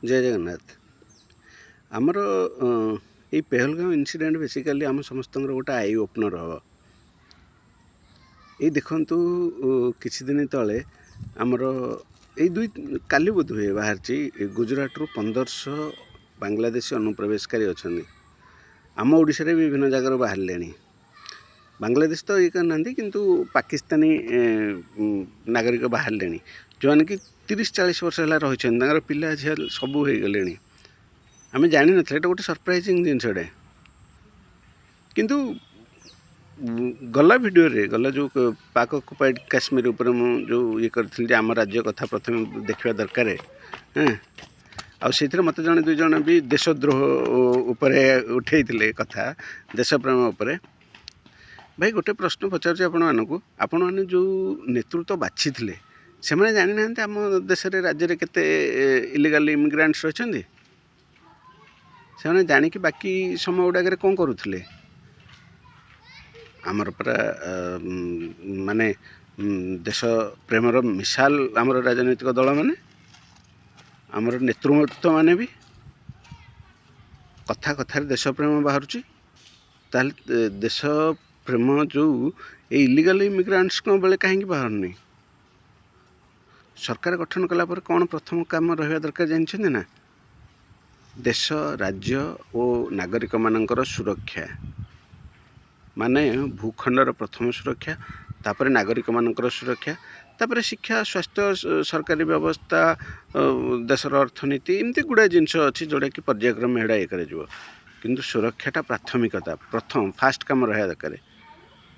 जय जगन्नाथ। आमर ये पहलगाम इनसीडेंट बेसिकली आम समस्त गोटे आई ओपनर हम ये देखु किसी दिन तले आमर ये दुई काली बोध हुए बाहर गुजरात रु 1500 बांग्लादेशी अनुप्रवेशकारी अच्छा आम ओडिशा रे विभिन्न जगार बाहर बांग्लादेश तो ये करना किंतु पाकिस्तानी नागरिक बाहर जो मैंने कि 30-40 वर्ष है रही पिला झील सब हो गले आम जान ना गोटे सरप्राइजिंग जिनसटे किंतु गला वीडियो रे गला जो पाक ऑक्युपाइड काश्मीर उपर जो ये करी आम राज्य कथा प्रथम देखा दरकार हाँ आउ मत जड़े दुई जन भी देशद्रोह उपर उठे कथा देश प्रेम उपर भाई गोटे प्रश्न पचार आपण मैंने जो नेतृत्व बाछी से मैंने जानी ना आम देश राज्य में केते इलिगाल इमिग्रांट्स रही से जानिकी बाकी समय गुड़ाक कौन करुले आमर पूरा माने देश प्रेमर मिसाल आमर राजनैतिक दल माने आमर नेतृत्व माने भी कथा कथार देश प्रेम बाहर देश प्रेम जो ये इलिगाल इमिग्रांट्स बेले कहीं बाहर नहीं सरकार गठन कला पर कौन प्रथम काम रहा दरकार जानते ना देश राज्य और नागरिक मानकर सुरक्षा माने भूखंडर प्रथम सुरक्षा तापर नागरिक मानकर सुरक्षा तापर शिक्षा स्वास्थ्य सरकारी व्यवस्था देशर अर्थनीति एमती गुड़ा जिनस अच्छी जोड़ा कि पर्यायक्रम एड़ा ये किंतु सुरक्षाटा प्राथमिकता प्रथम फास्ट काम रहा दरकार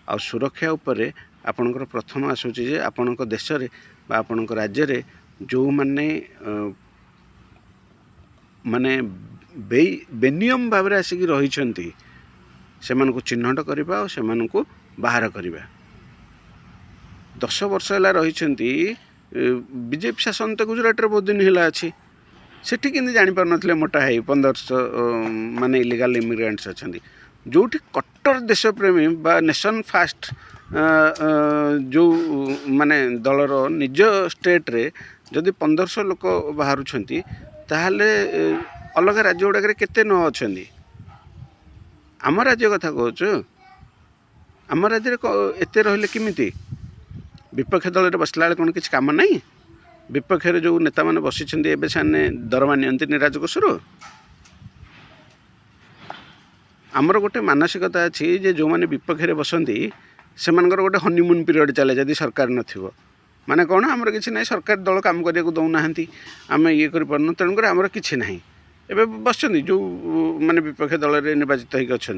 आ सुरक्षा उपरे आपणकर प्रथम आसूची जे आपणक देश रे बा आपणक राज्य रे जो माने माने बेनियम भाव में आसिक रही से चिन्हट करवा और से बाहर करवा 10 वर्ष है रही बीजेपी शासन तो गुजरात रे बहुत दिन है अच्छी सेठी किंतु जापर नथिले मोटा है 1500 माने इलिगाल इमिग्रेंट्स अच्छा जो कट्टर देश प्रेमी बा नेशन फास्ट जो माने दलर निज स्टेट रे जदि 1500 लोक बाहर ताहले अलग राज्य गुड़ाक केते न अच्छा आम राज्य कथा कहूँ आम राज्य एत रही किमिति विपक्ष दल में बसला बेले कौन किसी काम ना विपक्ष जो नेता मैंने बसी से दरमा नि राजकोषर आमर गोटे मानसिकता अच्छी जे जो मैंने विपक्ष बसती से गोटे हनीमून पीरियड चले जदि सरकार नथिबो माने कौन आमर किसी ना सरकार दल काम करने को दौना आम ये कर तेणुक आमर किसी ना एबे बस जो माने विपक्ष दल में निर्वाचित होकर अच्छा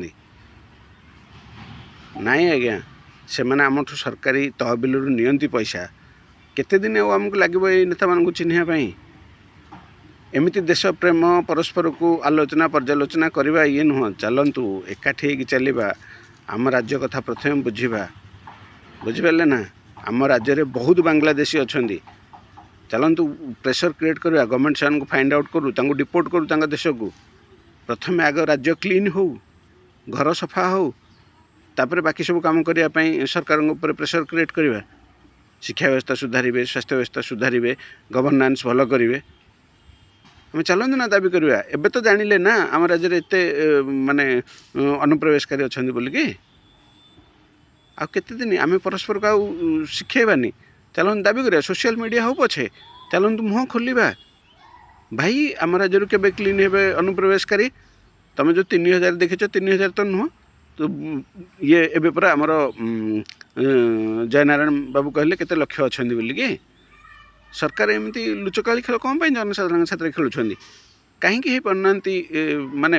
नाई आज्ञा से मैंने आम सरकारी तहबिल नियंती पैसा केते दिन आमको लगे ये नेता मान चिन्हवाई एमती देश प्रेम परस्पर को आलोचना पर्यालोचना करवा ये नुह चलतु एकाठी चलवा आम राज्य कथा प्रथम बुझा बुझिपारे ना आम राज्य में बहुत बांग्लादेशी अच्छा चलतु प्रेशर क्रिएट करवा गवर्नमेंट से फाइंड आउट करूँ डिपोर्ट करूँ देश को प्रथम आग राज्य क्लीन हो घर सफा हो तापर बाकी सब काम करने सरकार ऊपर प्रेशर क्रिएट करवा शिक्षा व्यवस्था सुधारे स्वास्थ्य व्यवस्था सुधारे गवर्नान्स भल करेंगे आम चलते ना दाबी करवा एबे तो जानिले ना आम राज्य में एत माने अनुप्रवेशकारी अच्छा बोलिकी आ केते दिन आम परस्पर को शिखेबानी चलते दाबी करा सोशल मीडिया हो पछे चलते मुँह खोलवा भाई आम राज्य के क्लीन हे अनुप्रवेशकारी तुम जो 3000 देखीच 3000 तो नुह तो ये एबे पूरा आमर जयनारायण बाबू कहले केते लक्ष्य अच्छा बोलिकी सरकार एमती लुचकाली खेल कौन जनसाधारण साथ खेलुं कहीं पारना माने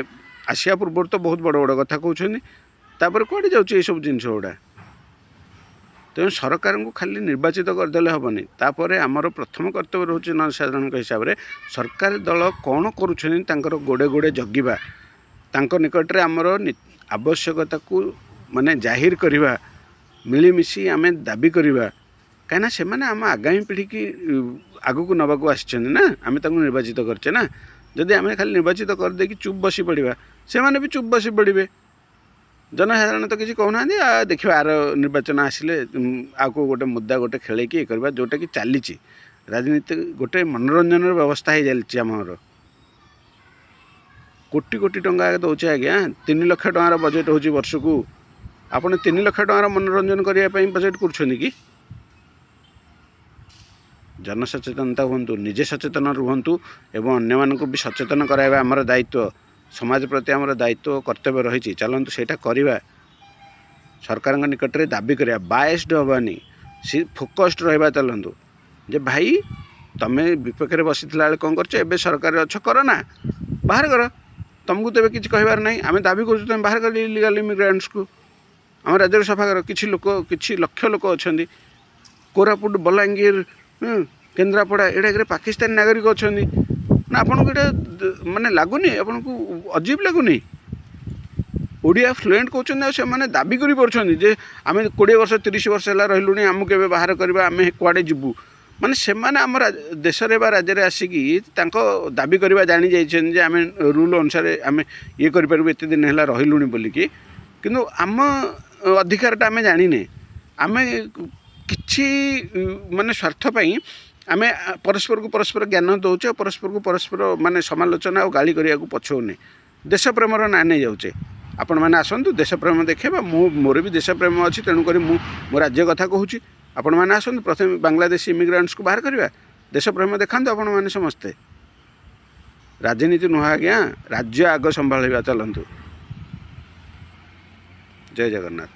आसिया पूर्व तो बहुत बड़ बड़ कथा कहते कौड़े जाऊँ सब जिनस गुड़ा तेणु सरकार को खाली निर्वाचित करदे हेनी तापर आमर प्रथम कर्तव्य रोचे जनसाधारण हिसाब से सरकार दल कौन कर गोड़े गोड़े जगिबा निकट में आमर आवश्यकता को माने जाहिर करवा मिलमिशी आम दाबी करवा कहीं से आम आगामी पीढ़ी की आगू नवाक आना आम निर्वाचित करचे ना जदि आम खाली निर्वाचित करदे चुप बसी पड़ा से मैंने भी चुप बसी पड़े जनसाधारण तो किसी कहना देखिए आर निर्वाचन आसिले आपको गोटे मुद्दा गोटे खेल करवा जोटा कि चली राजनीति गोटे मनोरंजन व्यवस्था हो जाए आमर कोटी कोटी टंका दौचे आज्ञा 3 लाख टंकार बजेट होची वर्ष को आपण 3 लाख टंकार मनोरंजन करने बजेट कर कि जनसचेतनता हूँ निजे सचेतन रुहतु एवं अन्य मानक भी सचेतन कराइबा आमर दायित्व समाज प्रति आमर दायित्व कर्तव्य रही चलतु सेटा करवा सरकार निकट में दाबी करा बायस्ड हबानी सी फोकस्ड रहा चलतु जे भाई तमें विपक्ष में बसी कौन कर सरकार अच्छ कर ना बाहर कर तुमको तेज किसी कहबार ना आम दाबी कर तुम बाहर कर इलिगाल इमिग्रेंट्स को आम राज्य सफा कर किसी लोक किसी लक्ष लोक अच्छा कोरापुट बलांगीर केन्द्रापड़ा एटा पाकिस्तानी नागरिक अच्छा ना आपन को माने लगुनि आपन को अजीब लगुनि ओडिया फ्लुएंट कहते से मैंने दाबी कर आम 20 वर्ष 30 वर्ष है रही आमको केवे बाहर करवा आम कुआड़े जीवु माने से आम देश राज्य में आसिकी दाबी करवा जानी जाइए आम रूल अनुसार आम ये करूँ एत दिन है रही बोलिकी किंतु आम अधिकारटा आम जाने आम किछि माने स्वार्थपाई आम परस्पर को परस्पर ज्ञान दौचे परस्पर को परस्पर माने समालोचना और गाली करिया को पछौने देश प्रेमर ना नहीं जाऊे आपण मैंने आसतु देश प्रेम देखा मोर भी देश प्रेम अच्छी तेणुक मो राज्य कथा कहूँ आपण मैंने आसतु प्रथम बांग्लादेशी इमिग्रेंट्स को बाहर करवा देश प्रेम देखा आपण मैंने समस्ते राजनीति नुह आज्ञा राज्य आग संभाल चलतु जय जगन्नाथ।